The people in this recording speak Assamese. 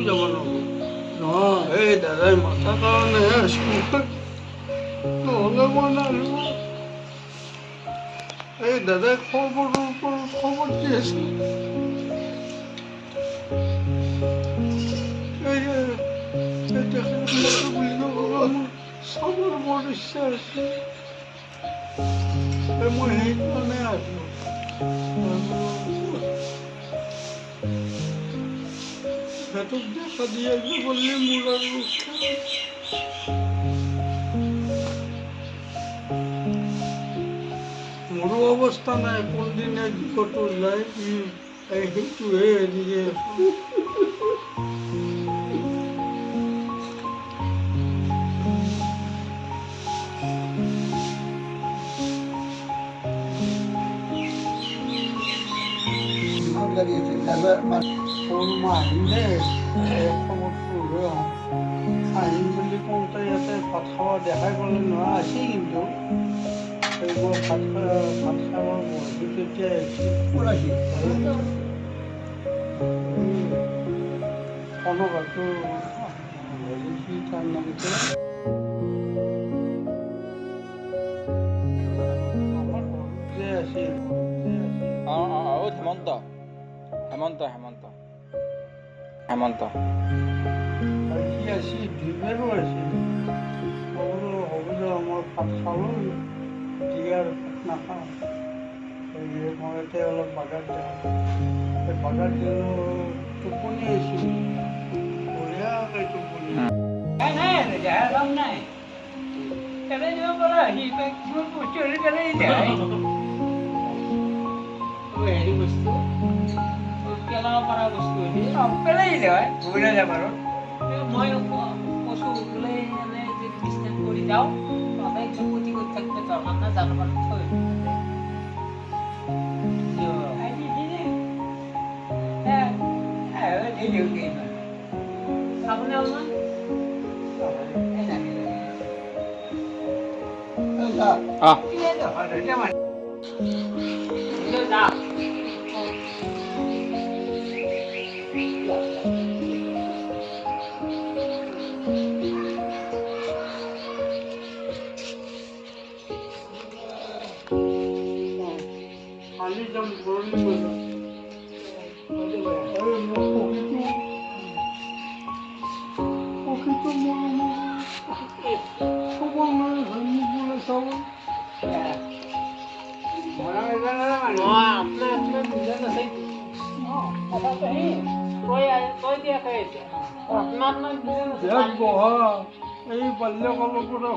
যাব নহয় এই দাদাই মাথাৰ কাৰণেহে আছোঁ নহ'লে মই নাহিব এই দাদাই খবৰৰ ওপৰত খবৰ দি আছিল চাবৰ বৰ ইচ্ছা আছে মই সেইকাৰণে আহিলোঁ সিহঁতক দেখা দি আহিব বললে মোৰ আৰু মোৰো অৱস্থা নাই কোনদিনে দিশতো ওলাই সেইটোহে হেৰিয়ে আছোঁ আহিলে খবৰটো আহিম বুলি কওঁতে ইয়াতে ভাত খাব দেখাই গ'লে নহয় আছে কিন্তু মই ভাত খাব বহি তেতিয়া কনকাটো হেৰি তাৰ নামটো আছিল হেমন্ত হেমন্ত হেমন্ত হেমন্ত কি আছিল দুইবাৰো আছিল হ'ব যে মই ভাত খালোঁ দিয়াৰ ভাত নাখাওঁ মই এতিয়া অলপ বাগান যাওঁ সেই বাগান দিলোঁ টোপনি আহিছিল বঢ়িয়াকৈ টোপনি নাই কেনে দিব পৰা সি কিমান বস্তু হেৰি কেনে হেৰি বস্তু পেলাব পৰা বস্তু পেলাই দিলে হয় ঘূৰাই যাব আৰু মই কৈছোঁ ওলাই এনে যদি ডিষ্টেঞ্চ কৰি যাওঁ তাতে একদম পুতি কৰি থাকিলে দৰকাৰ নাই জানো বাৰু থৈ আপুনি অলপমান কালি যাম গৰলি বজাৰ পক্ষীটো খবৰ নাই মোক বোলে চাব বহা এই বাল্যকালৰ পৰা